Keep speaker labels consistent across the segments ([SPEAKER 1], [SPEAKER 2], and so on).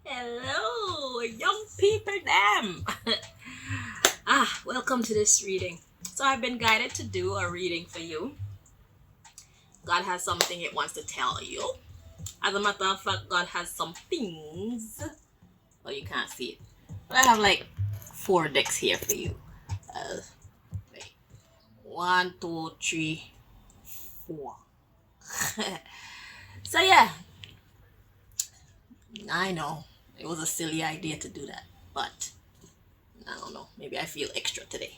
[SPEAKER 1] Hello, young people, them. Welcome to this reading. So, I've been guided to do a reading for you. God has something it wants to tell you. As a matter of fact, God has some things. Oh, you can't see it. But I have like 4 decks here for you. Wait. 1, 2, 3, 4. So, yeah, I know it was a silly idea to do that, but I don't know. Maybe I feel extra today.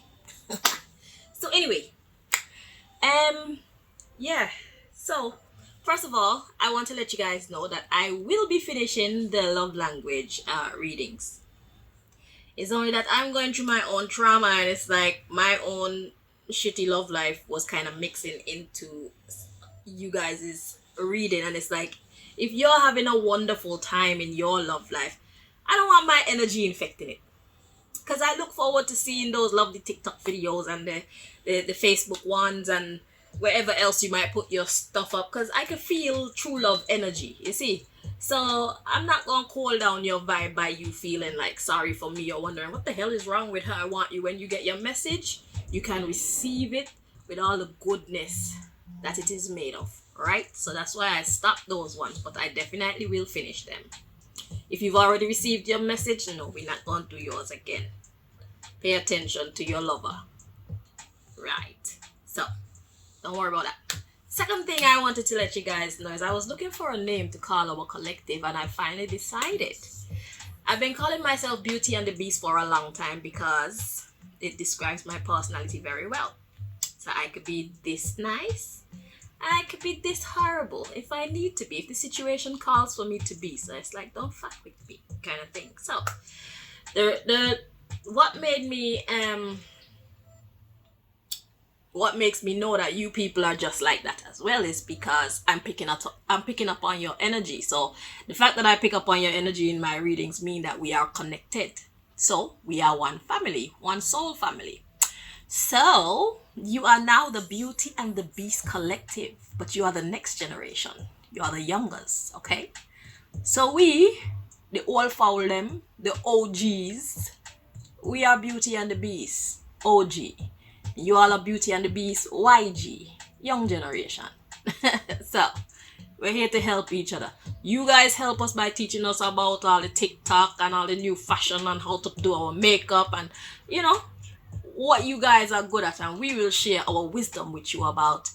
[SPEAKER 1] So anyway, um, yeah. So first of all, I want to let you guys know that I will be finishing the love language readings. It's only that I'm going through my own trauma, and it's like my own shitty love life was kind of mixing into you guys' reading, and it's like if you're having a wonderful time in your love life, I don't want my energy infecting it. Because I look forward to seeing those lovely TikTok videos and the Facebook ones and wherever else you might put your stuff up, because I can feel true love energy, you see. So I'm not gonna cool down your vibe by you feeling like sorry for me or wondering what the hell is wrong with her. I want you, when you get your message, you can receive it with all the goodness that it is made of, right? So that's why I stopped those ones, but I definitely will finish them. If you've already received your message, no, we're not going to do yours again. Pay attention to your lover. Right. So, don't worry about that. Second thing I wanted to let you guys know is I was looking for a name to call our collective, and I finally decided. I've been calling myself Beauty and the Beast for a long time because it describes my personality very well. So I could be this nice, and I could be this horrible if I need to be, if the situation calls for me to be. So it's like, don't fuck with me kind of thing. So the what made me what makes me know that you people are just like that as well is because I'm picking up on your energy. So the fact that I pick up on your energy in my readings mean that we are connected. So we are one family, one soul family. So you are now the Beauty and the Beast collective, but you are the next generation. You are the Youngaz, okay? So we, the old foul them, the OGs, we are Beauty and the Beast, OG. You all are Beauty and the Beast, YG, young generation. So we're here to help each other. You guys help us by teaching us about all the TikTok and all the new fashion and how to do our makeup and what you guys are good at, and we will share our wisdom with you about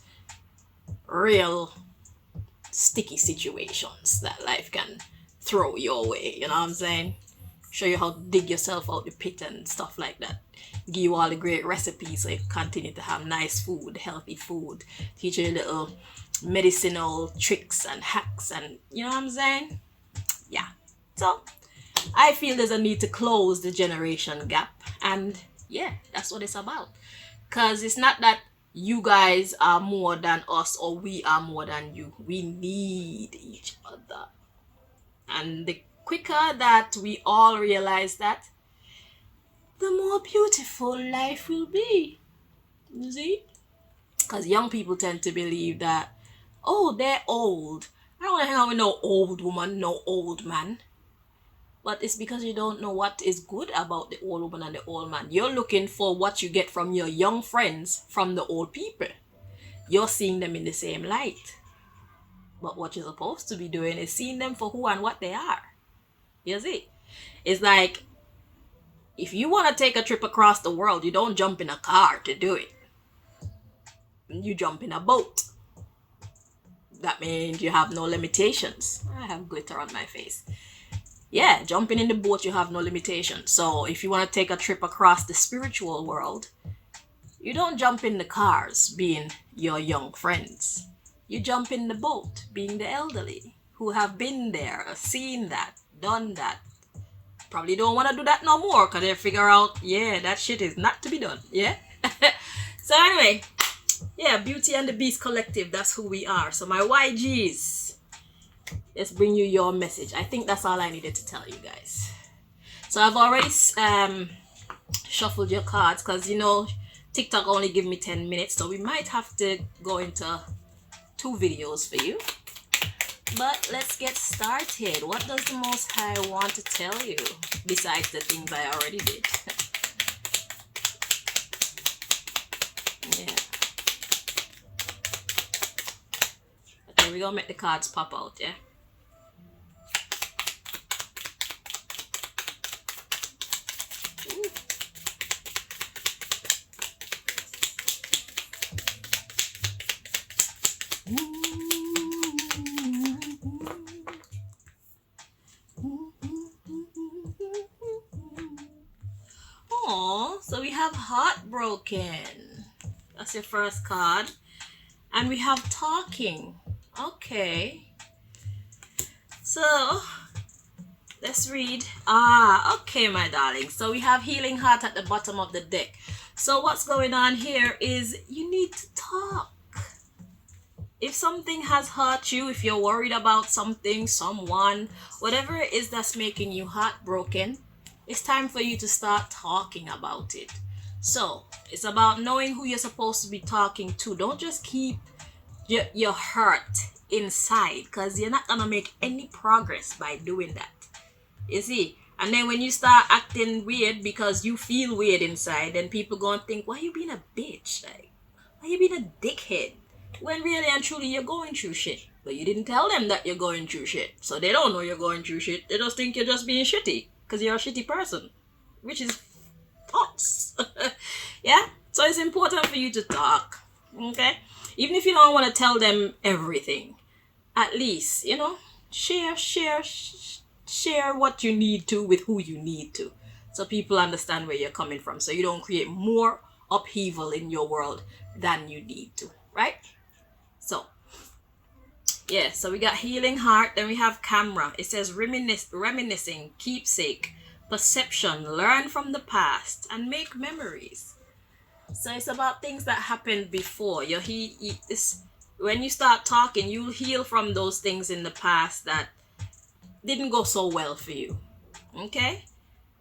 [SPEAKER 1] real sticky situations that life can throw your way. You know what I'm saying? Show you how to dig yourself out the pit and stuff like that. Give you all the great recipes so you continue to have nice food, healthy food. Teach you little medicinal tricks and hacks, and you know what I'm saying? Yeah. So I feel there's a need to close the generation gap, and yeah, that's what it's about. Because it's not that you guys are more than us or we are more than you. We need each other. And the quicker that we all realize that, the more beautiful life will be. You see? Because young people tend to believe that, oh, they're old. I don't want to hang out with no old woman, no old man. But it's because you don't know what is good about the old woman and the old man. You're looking for what you get from your young friends from the old people. You're seeing them in the same light. But what you're supposed to be doing is seeing them for who and what they are. You see? It's like, if you want to take a trip across the world, you don't jump in a car to do it. You jump in a boat. That means you have no limitations. I have glitter on my face. Yeah, jumping in the boat, you have no limitations. So if you want to take a trip across the spiritual world, you don't jump in the cars being your young friends. You jump in the boat being the elderly who have been there, seen that, done that. Probably don't want to do that no more because they figure out, yeah, that shit is not to be done. Yeah? So anyway, yeah, Beauty and the Beast collective, that's who we are. So my YGs, let's bring you your message. I think that's all I needed to tell you guys. So I've already shuffled your cards because TikTok only give me 10 minutes, so we might have to go into 2 videos for you. But let's get started. What does the Most High want to tell you besides the things I already did? Yeah. Okay, we're gonna make the cards pop out, yeah? Oh, so we have heartbroken. That's your first card. And we have talking. Okay. So let's read. Okay, my darling. So we have healing heart at the bottom of the deck. So what's going on here is you need to talk. If something has hurt you, if you're worried about something, someone, whatever it is that's making you heartbroken, it's time for you to start talking about it. So it's about knowing who you're supposed to be talking to. Don't just keep your hurt inside, because you're not gonna make any progress by doing that. You see? And then when you start acting weird because you feel weird inside, then people gonna think, why you being a bitch? Like, why you being a dickhead? When really and truly you're going through shit. But you didn't tell them that you're going through shit. So they don't know you're going through shit. They just think you're just being shitty. Because you're a shitty person. Which is false. Yeah? So it's important for you to talk. Okay? Even if you don't want to tell them everything. At least, share what you need to with who you need to, so people understand where you're coming from, so you don't create more upheaval in your world than you need to, right? So yeah, so we got healing heart, then we have camera. It says reminiscing, keepsake, perception, learn from the past and make memories. So it's about things that happened before. When you start talking, you'll heal from those things in the past that didn't go so well for you. Okay?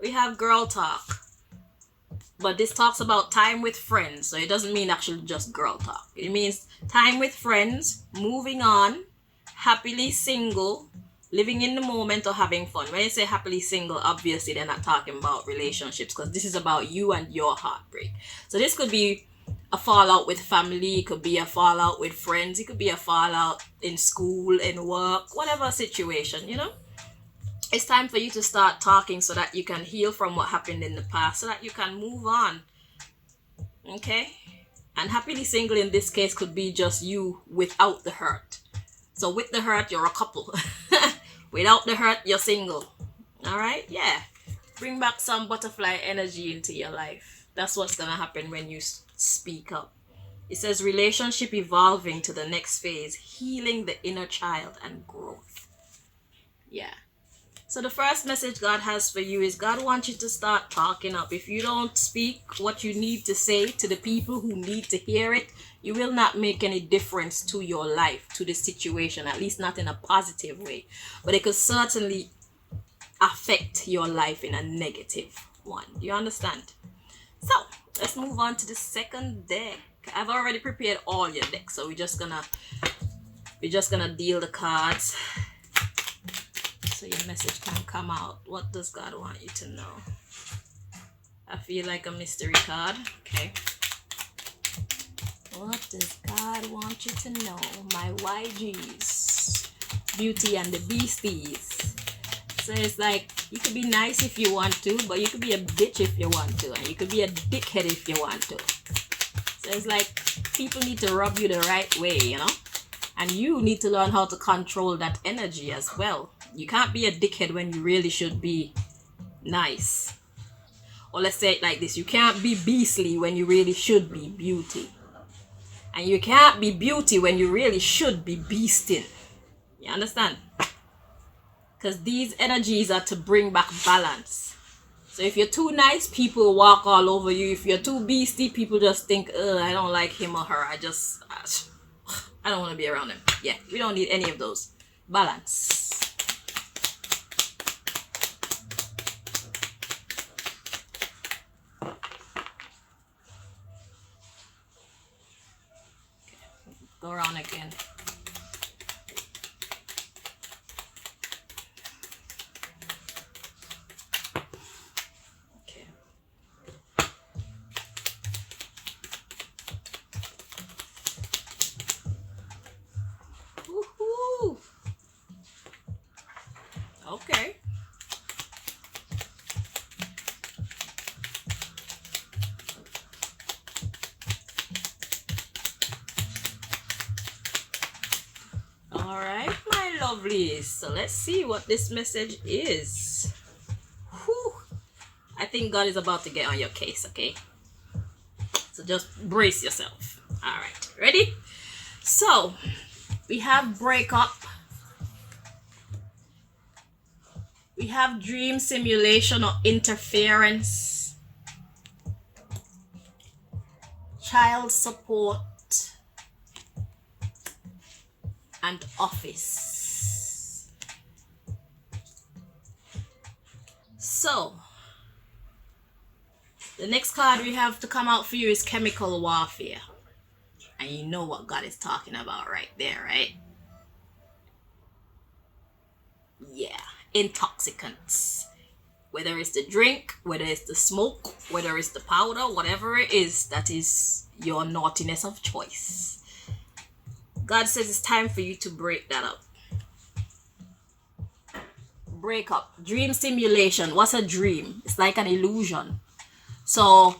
[SPEAKER 1] We have girl talk. But this talks about time with friends. So it doesn't mean actually just girl talk. It means time with friends, moving on, happily single, living in the moment or having fun. When you say happily single, obviously they're not talking about relationships, because this is about you and your heartbreak. So this could be a fallout with family, it could be a fallout with friends, it could be a fallout in school, in work, whatever situation. It's time for you to start talking so that you can heal from what happened in the past, so that you can move on. Okay? And happily single in this case could be just you without the hurt. So with the hurt, you're a couple. Without the hurt, you're single. Alright? Yeah. Bring back some butterfly energy into your life. That's what's going to happen when you speak up. It says relationship evolving to the next phase, healing the inner child and growth. Yeah. So the first message God has for you is God wants you to start talking up. If you don't speak what you need to say to the people who need to hear it, you will not make any difference to your life, to the situation, at least not in a positive way. But it could certainly affect your life in a negative one. You understand? So let's move on to the second deck. I've already prepared all your decks, so we're just gonna deal the cards so your message can come out. What does God want you to know? I feel like a mystery card. Okay. What does God want you to know? My YGs. Beauty and the Beasties. So it's like, you could be nice if you want to, but you could be a bitch if you want to, and you could be a dickhead if you want to. So it's like, people need to rub you the right way, And you need to learn how to control that energy as well. You can't be a dickhead when you really should be nice. Or let's say it like this. You can't be beastly when you really should be beauty. And you can't be beauty when you really should be beasting. You understand? Because these energies are to bring back balance. So if you're too nice, people walk all over you. If you're too beastie, people just think, I don't like him or her. I don't want to be around them. Yeah, we don't need any of those. Balance. Go around again. Okay. All right, my lovelies. So let's see what this message is. Whew. I think God is about to get on your case, okay? So just brace yourself. All right, ready? So we have breakup. We have dream simulation or interference, child support, and office. So the next card we have to come out for you is chemical warfare. And you know what God is talking about right there, right? Yeah, intoxicants. Whether it's the drink, whether it's the smoke, whether it's the powder, whatever it is that is your naughtiness of choice. God says it's time for you to break that up. Break up. Dream simulation. What's a dream? It's like an illusion. So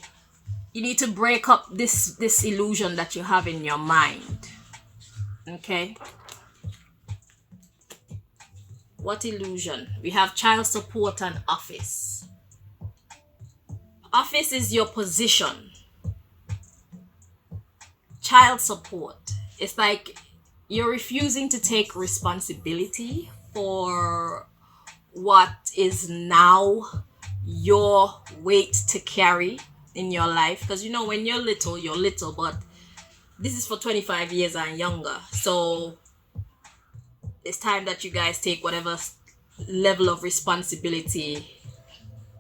[SPEAKER 1] you need to break up this illusion that you have in your mind. Okay? What illusion? We have child support and office. Office is your position. Child support. It's like you're refusing to take responsibility for what is now your weight to carry in your life. Because you know, when you're little, but this is for 25 years and younger. So it's time that you guys take whatever level of responsibility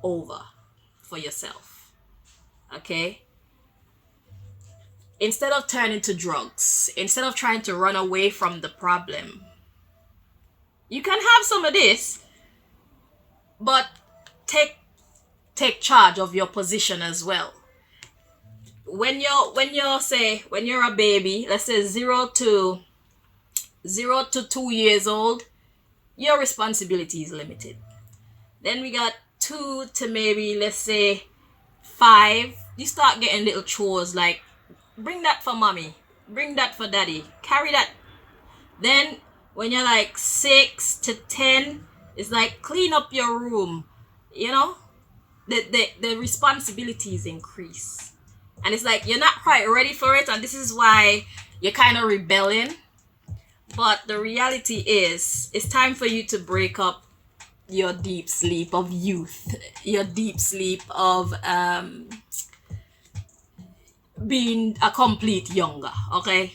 [SPEAKER 1] over for yourself. Okay? Instead of turning to drugs, instead of trying to run away from the problem, you can have some of this, but take charge of your position as well. When you're a baby, let's say 0 to 2 years old, your responsibility is limited. Then we got 2 to maybe, let's say, 5. You start getting little chores like bring that for mommy, bring that for daddy, carry that. Then when you're like 6 to 10, it's like clean up your room. You know, the responsibilities increase, and it's like you're not quite ready for it, and this is why you're kind of rebelling. But the reality is, it's time for you to break up your deep sleep of youth, your deep sleep of being a complete younger, okay?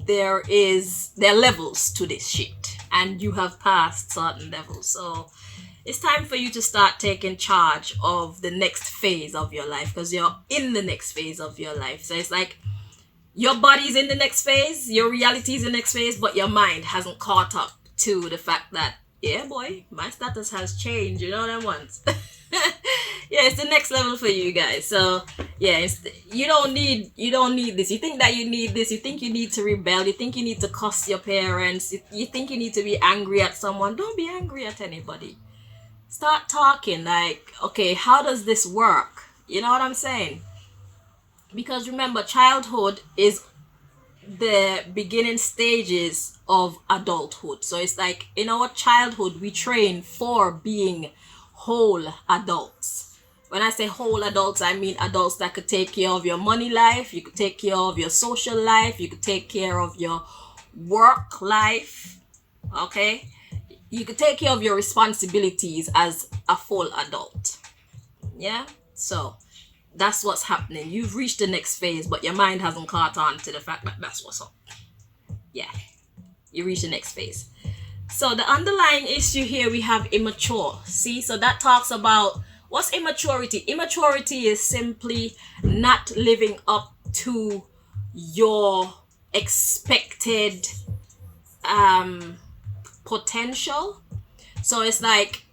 [SPEAKER 1] There are levels to this shit, and you have passed certain levels. So it's time for you to start taking charge of the next phase of your life, because you're in the next phase of your life. So it's like your body's in the next phase, your reality is in the next phase, but your mind hasn't caught up to the fact that, yeah, boy, my status has changed. You know what I want? Yeah, it's the next level for you guys. So yeah, you don't need this. You think that you need this. You think you need to rebel. You think you need to cuss your parents. You think you need to be angry at someone. Don't be angry at anybody. Start talking like, okay, how does this work? You know what I'm saying? Because remember, childhood is the beginning stages of adulthood. So it's like in our childhood, we train for being whole adults. When I say whole adults, I mean adults that could take care of your money life, you could take care of your social life, you could take care of your work life, okay? You could take care of your responsibilities as a full adult. Yeah? So that's what's happening. You've reached the next phase, but your mind hasn't caught on to the fact that that's what's up. Yeah, you reach the next phase. So the underlying issue here, we have immature. See, so that talks about what's immaturity. Immaturity is simply not living up to your expected potential. So it's like,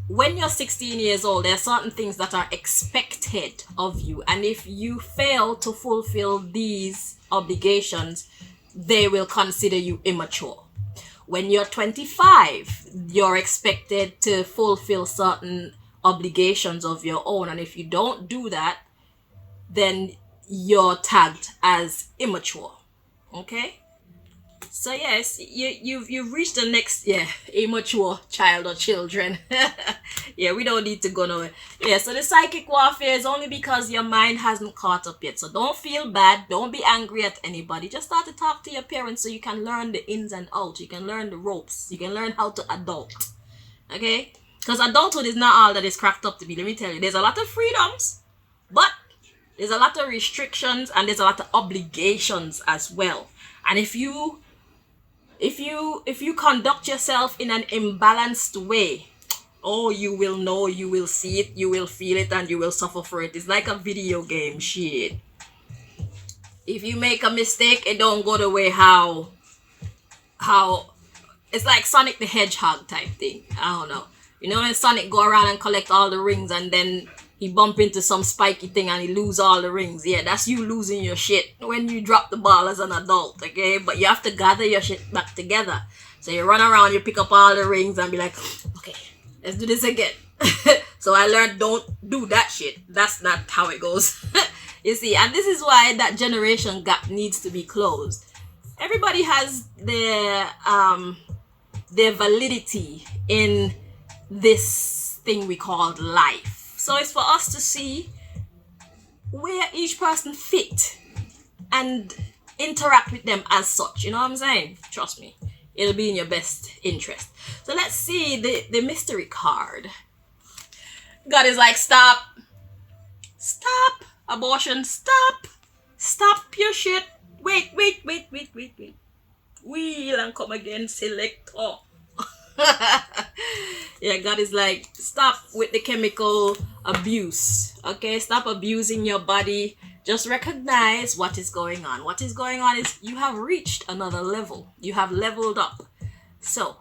[SPEAKER 1] when you're 16 years old, there are certain things that are expected of you. And if you fail to fulfill these obligations, they will consider you immature. When you're 25, you're expected to fulfill certain obligations of your own. And if you don't do that, then you're tagged as immature. Okay? So yes, you've reached the next, yeah, immature child or children. Yeah, we don't need to go nowhere. Yeah, so the psychic warfare is only because your mind hasn't caught up yet. So don't feel bad, don't be angry at anybody. Just start to talk to your parents so you can learn the ins and outs. You can learn the ropes. You can learn how to adult. Okay? Because adulthood is not all that is cracked up to be. Let me tell you, there's a lot of freedoms, but there's a lot of restrictions and there's a lot of obligations as well. And if you conduct yourself in an imbalanced way, oh, you will know, you will see it, you will feel it, and you will suffer for it. It's like a video game shit. If you make a mistake, it don't go the way how it's like Sonic the Hedgehog type thing. I don't know. You know when Sonic go around and collect all the rings and then he bump into some spiky thing and he lose all the rings. Yeah, that's you losing your shit when you drop the ball as an adult, okay? But you have to gather your shit back together. So you run around, you pick up all the rings and be like, okay, let's do this again. So I learned don't do that shit. That's not how it goes. You see, and this is why that generation gap needs to be closed. Everybody has their validity in this thing we call life. So it's for us to see where each person fit and interact with them as such. You know what I'm saying? Trust me, it'll be in your best interest. So let's see the mystery card. God is like, stop. Stop. Abortion, stop. Stop your shit. Wait. Wheel and come again, selector. Yeah, God is like, stop with the chemical abuse. Okay, stop abusing your body. Just recognize what is going on. What is going on is you have reached another level. You have leveled up. So,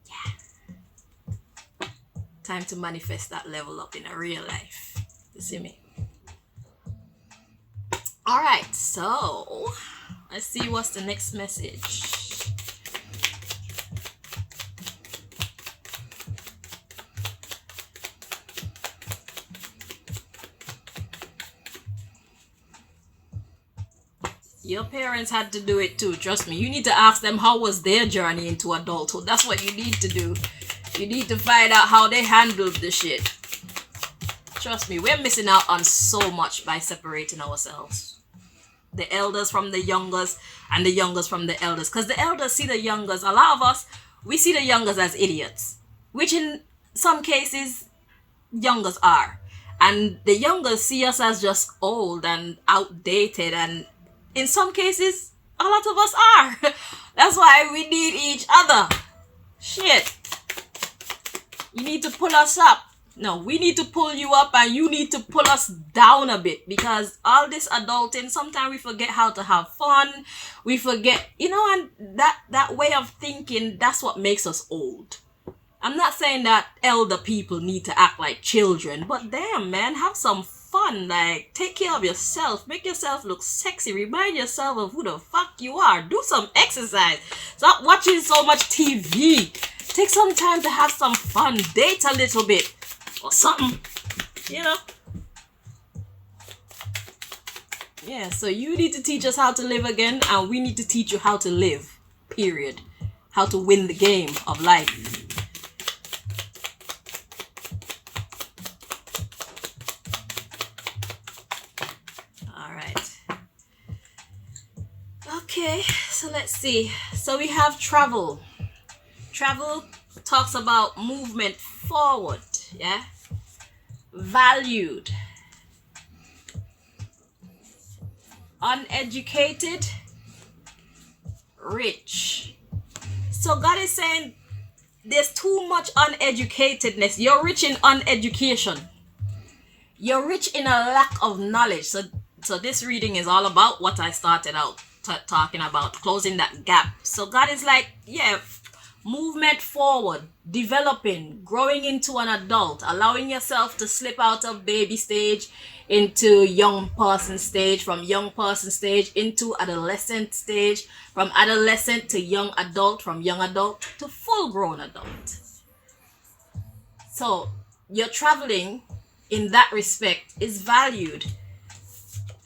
[SPEAKER 1] yeah, time to manifest that level up in a real life. You see me? All right, so let's see what's the next message. Your parents had to do it too, trust me. You need to ask them how was their journey into adulthood. That's what you need to do. You need to find out how they handled the shit. Trust me, we're missing out on so much by separating ourselves. The elders from the youngers and the youngers from the elders. Because the elders see the youngers, a lot of us, we see the youngers as idiots. Which in some cases, youngers are. And the youngers see us as just old and outdated, and in some cases, a lot of us are. That's why we need each other. Shit. You need to pull us up. No, we need to pull you up and you need to pull us down a bit, because all this adulting, sometimes we forget how to have fun. We forget, and that way of thinking, that's what makes us old. I'm not saying that elder people need to act like children, but damn, man, have some fun. Like, take care of yourself, make yourself look sexy, remind yourself of who the fuck you are, do some exercise, stop watching so much TV, take some time to have some fun, date a little bit or something, yeah. So you need to teach us how to live again, and we need to teach you how to live, period. How to win the game of life. Okay, so let's see. So we have travel. Travel talks about movement forward, yeah? Valued. Uneducated. Rich. So God is saying there's too much uneducatedness. You're rich in uneducation. You're rich in a lack of knowledge. So this reading is all about what I started out talking about, closing that gap. So God is like, yeah, movement forward, developing, growing into an adult, allowing yourself to slip out of baby stage into young person stage, from young person stage into adolescent stage, from adolescent to young adult, from young adult to full grown adult. So your traveling in that respect is valued.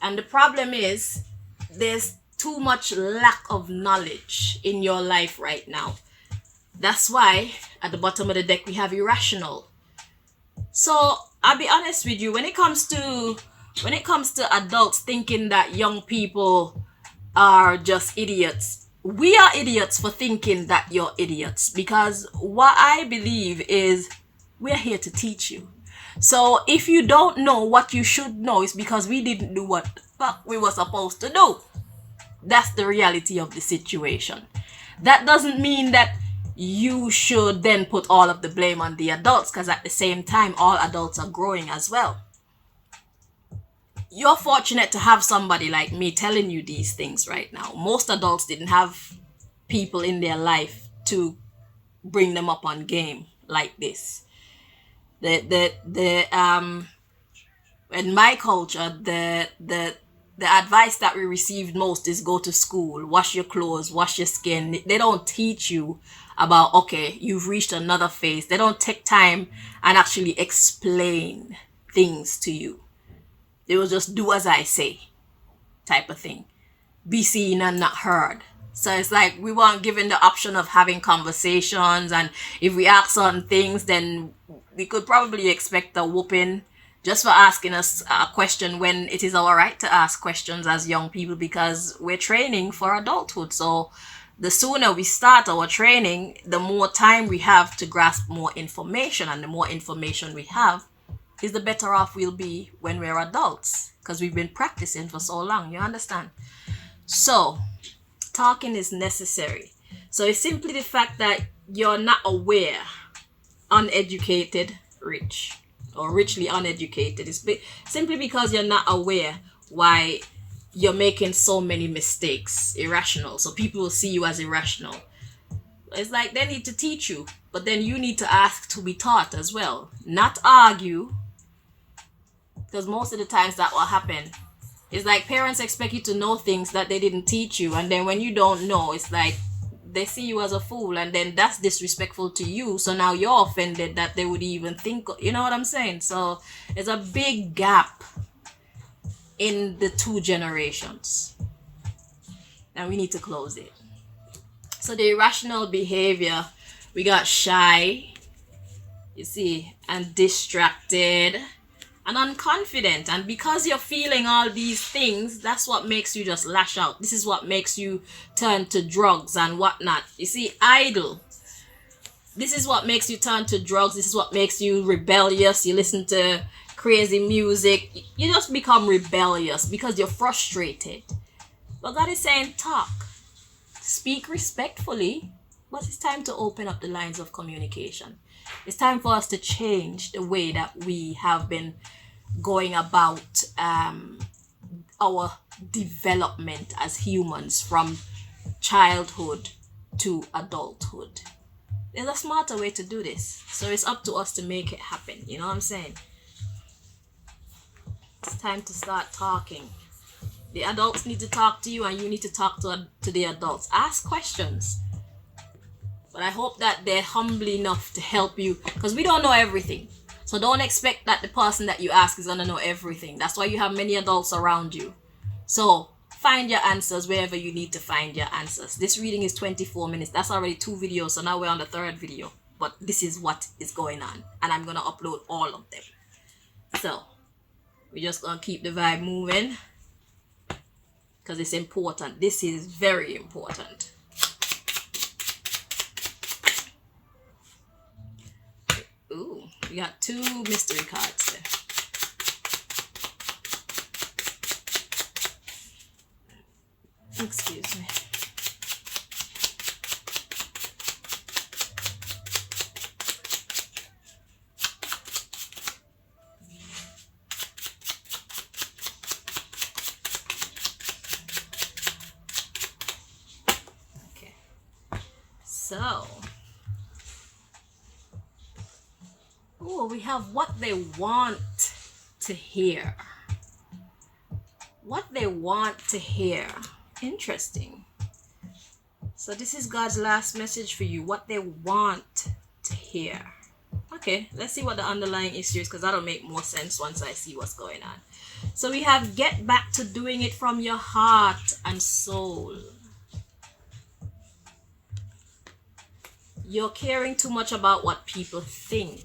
[SPEAKER 1] And the problem is there's too much lack of knowledge in your life right now. That's why at the bottom of the deck we have irrational. So I'll be honest with you, when it comes to adults thinking that young people are just idiots, we are idiots for thinking that you're idiots, because what I believe is we're here to teach you. So if you don't know what you should know, it's because we didn't do what the fuck we were supposed to do. That's the reality of the situation. That doesn't mean that you should then put all of the blame on the adults, because at the same time, all adults are growing as well. You're fortunate to have somebody like me telling you these things right now. Most adults didn't have people in their life to bring them up on game like this. In my culture, the advice that we received most is go to school, wash your clothes, wash your skin. They don't teach you about, okay, you've reached another phase. They don't take time and actually explain things to you. They will just do as I say, type of thing. Be seen and not heard. So it's like we weren't given the option of having conversations, and if we ask certain things, then we could probably expect a whooping just for asking us a question, when it is our right to ask questions as young people, because we're training for adulthood. So the sooner we start our training, the more time we have to grasp more information, and the more information we have is the better off we'll be when we're adults, because we've been practicing for so long, you understand? So talking is necessary. So it's simply the fact that you're not aware, uneducated, rich, or richly uneducated. It's simply because you're not aware why you're making so many mistakes. Irrational. So people will see you as irrational. It's like they need to teach you, but then you need to ask to be taught as well, not argue, because most of the times that will happen. It's like parents expect you to know things that they didn't teach you, and then when you don't know, it's like they see you as a fool, and then that's disrespectful to you. So now you're offended that they would even think, you know what I'm saying? So there's a big gap in the two generations, and we need to close it. So the irrational behavior, we got shy, you see, and distracted and unconfident. And because you're feeling all these things, that's what makes you just lash out. This is what makes you turn to drugs and whatnot. You see, idle. This is what makes you turn to drugs. This is what makes you rebellious. You listen to crazy music. You just become rebellious because you're frustrated. But God is saying, talk. Speak respectfully. But it's time to open up the lines of communication. It's time for us to change the way that we have been going about our development as humans from childhood to adulthood. There's a smarter way to do this. So it's up to us to make it happen. You know what I'm saying? It's time to start talking. The adults need to talk to you, and you need to talk to the adults. Ask questions. But I hope that they're humble enough to help you, because we don't know everything. So don't expect that the person that you ask is going to know everything. That's why you have many adults around you. So find your answers wherever you need to find your answers. This reading is 24 minutes. That's already 2 videos. So now we're on the 3rd video. But this is what is going on. And I'm going to upload all of them. So we're just going to keep the vibe moving, because it's important. This is very important. Ooh, we got 2 mystery cards there. Excuse me. Okay. So Oh, we have what they want to hear. What they want to hear. Interesting. So this is God's last message for you. What they want to hear. Okay, let's see what the underlying issue is, because that'll make more sense once I see what's going on. So we have get back to doing it from your heart and soul. You're caring too much about what people think.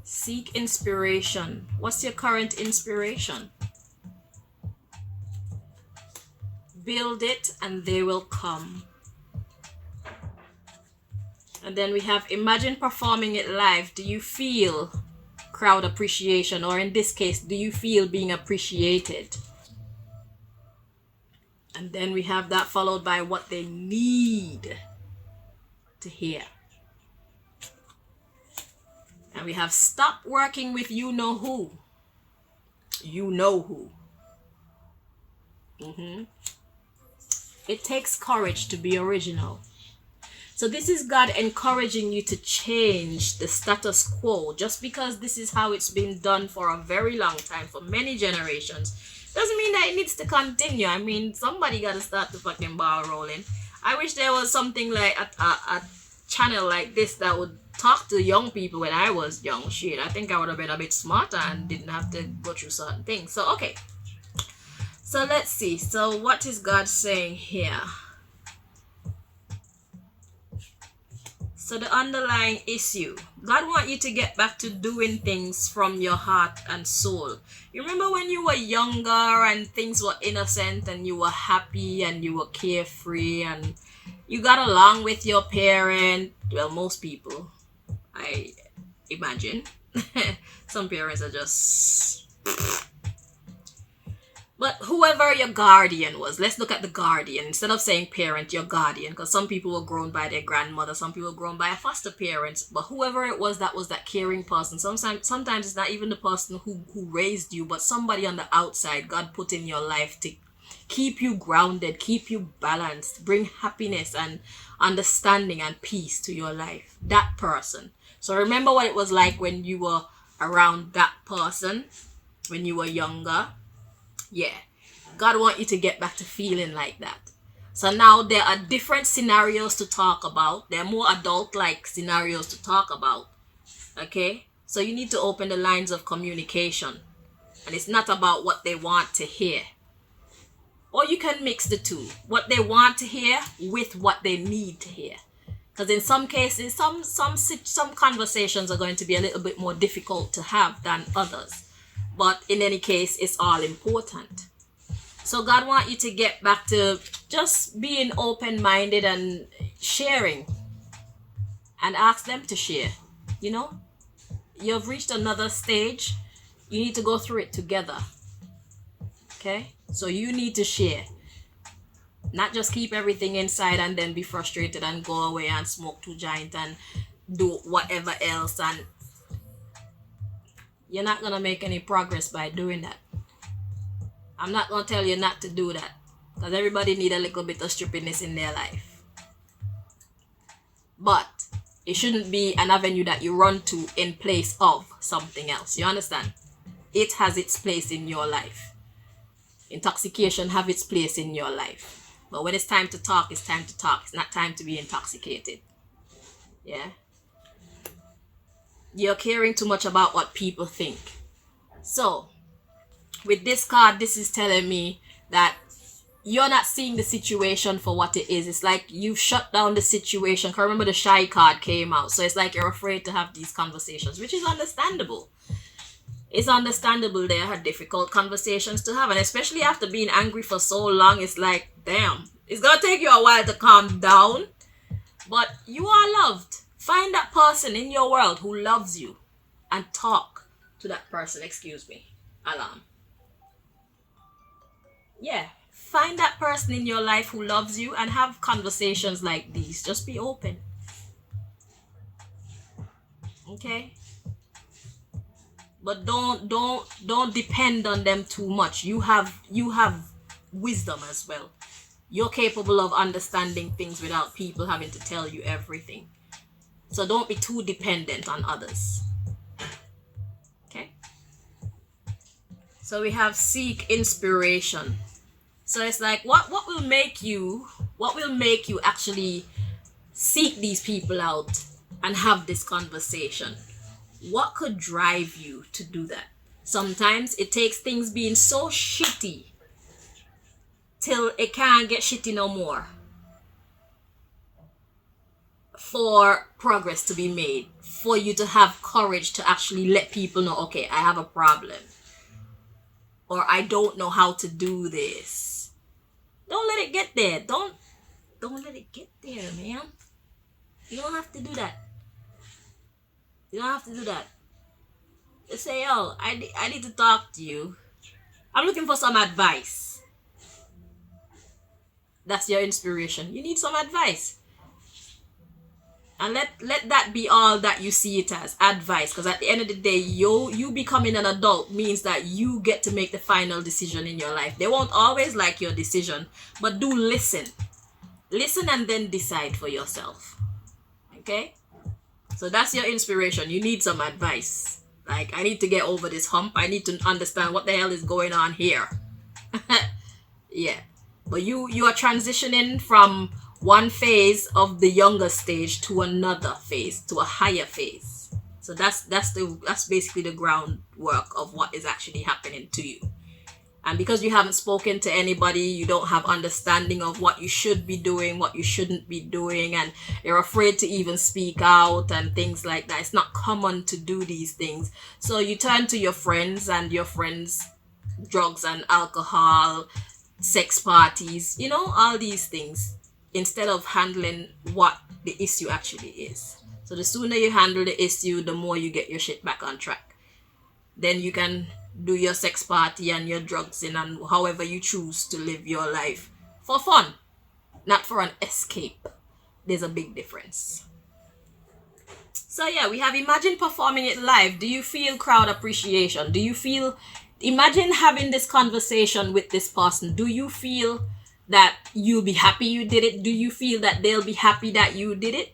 [SPEAKER 1] Seek inspiration. What's your current inspiration? Build it and they will come. And then we have imagine performing it live. Do you feel crowd appreciation? Or in this case, do you feel being appreciated? And then we have that followed by what they need to hear. And we have stop working with you know who. You know who. It takes courage to be original. So this is God encouraging you to change the status quo. Just because this is how it's been done for a very long time, for many generations, doesn't mean that it needs to continue. I mean, somebody got to start the fucking ball rolling. I wish there was something like a channel like this that would talk to young people when I was young. Shit, I think I would have been a bit smarter and didn't have to go through certain things. So, okay. So, let's see. So, what is God saying here? So, the underlying issue. God wants you to get back to doing things from your heart and soul. You remember when you were younger and things were innocent and you were happy and you were carefree and you got along with your parent? Well, most people, I imagine. Some parents are just... But whoever your guardian was, let's look at the guardian. Instead of saying parent, your guardian, because some people were grown by their grandmother, some people were grown by a foster parent. But whoever it was that caring person, sometimes it's not even the person who raised you, but somebody on the outside God put in your life to keep you grounded, keep you balanced, bring happiness and understanding and peace to your life. That person. So remember what it was like when you were around that person, when you were younger. Yeah, God wants you to get back to feeling like that. So now there are different scenarios to talk about. There are more adult-like scenarios to talk about. Okay? So you need to open the lines of communication. And it's not about what they want to hear. Or you can mix the two. What they want to hear with what they need to hear. Because in some cases, some conversations are going to be a little bit more difficult to have than others. But in any case, it's all important. So God wants you to get back to just being open-minded and sharing. And ask them to share. You know? You've reached another stage. You need to go through it together. Okay? So you need to share. Not just keep everything inside and then be frustrated and go away and smoke two giant and do whatever else, and you're not going to make any progress by doing that. I'm not going to tell you not to do that, because everybody need a little bit of stupidness in their life. But it shouldn't be an avenue that you run to in place of something else. You understand? It has its place in your life. Intoxication have its place in your life. But when it's time to talk, it's time to talk. It's not time to be intoxicated. Yeah? You're caring too much about what people think. So, with this card, this is telling me that you're not seeing the situation for what it is. It's like you've shut down the situation. Because remember the shy card came out. So it's like you're afraid to have these conversations, which is understandable. It's understandable there are difficult conversations to have. And especially after being angry for so long, it's like, damn, it's going to take you a while to calm down. But you are loved. Find that person in your world who loves you and talk to that person. Excuse me. Alarm. Yeah. Find that person in your life who loves you and have conversations like these. Just be open. Okay? But don't depend on them too much. You have wisdom as well. You're capable of understanding things without people having to tell you everything. So don't be too dependent on others. Okay? So we have seek inspiration. So it's like what will make you actually seek these people out and have this conversation? What could drive you to do that? Sometimes it takes things being so shitty till it can't get shitty no more for progress to be made, for you to have courage to actually let people know, okay, I have a problem, or I don't know how to do this. Don't let it get there. Don't let it get there, man. You don't have to do that. You don't have to do that. Just say, yo, I need to talk to you. I'm looking for some advice. That's your inspiration. You need some advice. And let that be all that you see it as, advice. Because at the end of the day, you becoming an adult means that you get to make the final decision in your life. They won't always like your decision, but do listen. Listen and then decide for yourself. Okay? So that's your inspiration. You need some advice. Like, I need to get over this hump. I need to understand what the hell is going on here. Yeah. But you are transitioning from one phase of the younger stage to another phase, to a higher phase. So that's basically the groundwork of what is actually happening to you. And because you haven't spoken to anybody, you don't have understanding of what you should be doing, what you shouldn't be doing, and you're afraid to even speak out and things like that. It's not common to do these things. So you turn to your friends, and your friends, drugs and alcohol, sex parties, all these things, instead of handling what the issue actually is. So the sooner you handle the issue, the more you get your shit back on track. Then you can do your sex party and your drugs in and however you choose to live your life for fun, not for an escape. There's a big difference. So yeah, we have imagine performing it live. Do you feel crowd appreciation? Do you feel, imagine having this conversation with this person. Do you feel that you'll be happy you did it? Do you feel that they'll be happy that you did it?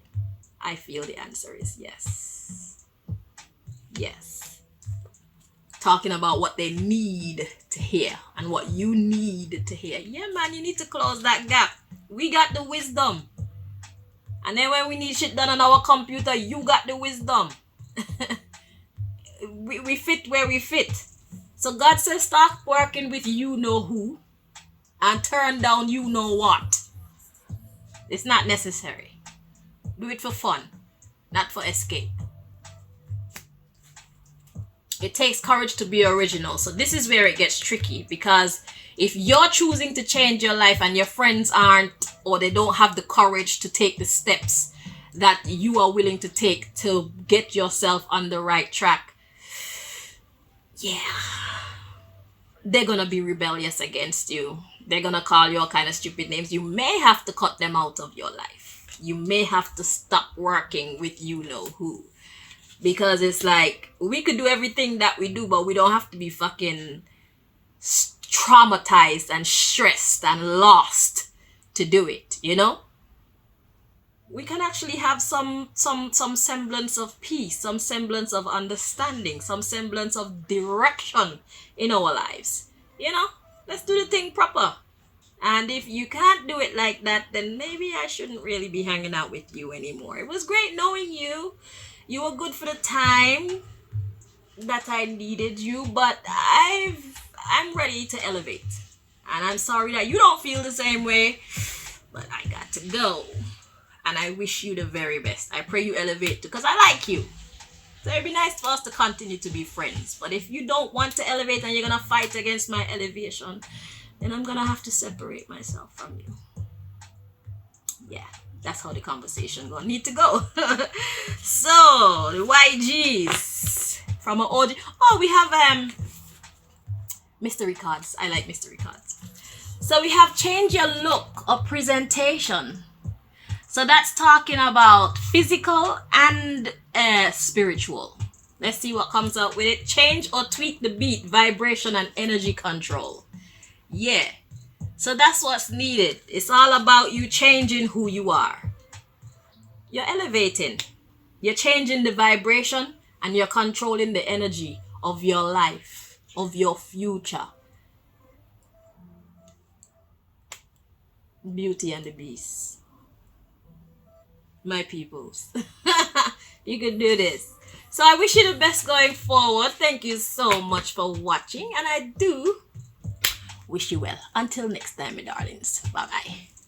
[SPEAKER 1] I feel the answer is yes. Yes. Talking about what they need to hear and what you need to hear. Yeah, man, you need to close that gap. We got the wisdom. And then when we need shit done on our computer, you got the wisdom. we fit where we fit. So God says start working with you know who and turn down you know what. It's not necessary. Do it for fun, not for escape. It takes courage to be original. So this is where it gets tricky, because if you're choosing to change your life and your friends aren't, or they don't have the courage to take the steps that you are willing to take to get yourself on the right track, yeah, they're gonna be rebellious against you. They're gonna call you all kind of stupid names. You may have to cut them out of your life. You may have to stop working with you know who. Because it's like, we could do everything that we do, but we don't have to be fucking traumatized and stressed and lost to do it, We can actually have some semblance of peace, some semblance of understanding, some semblance of direction in our lives. Let's do the thing proper. And if you can't do it like that, then maybe I shouldn't really be hanging out with you anymore. It was great knowing you. You were good for the time that I needed you, but I'm ready to elevate. And I'm sorry that you don't feel the same way, but I got to go. And I wish you the very best. I pray you elevate too, because I like you. So it'd be nice for us to continue to be friends. But if you don't want to elevate and you're going to fight against my elevation, then I'm going to have to separate myself from you. Yeah. That's how the conversation gonna need to go. So the YGs from an OG. Oh, we have mystery cards. I like mystery cards. So we have change your look or presentation. So that's talking about physical and spiritual. Let's see what comes out with it. Change or tweak the beat, vibration, and energy control. Yeah. So that's what's needed. It's all about you changing who you are. You're elevating. You're changing the vibration and you're controlling the energy of your life, of your future. Beauty and the Beast. My peoples. You can do this. So I wish you the best going forward. Thank you so much for watching. And I do wish you well. Until next time, my darlings. Bye-bye.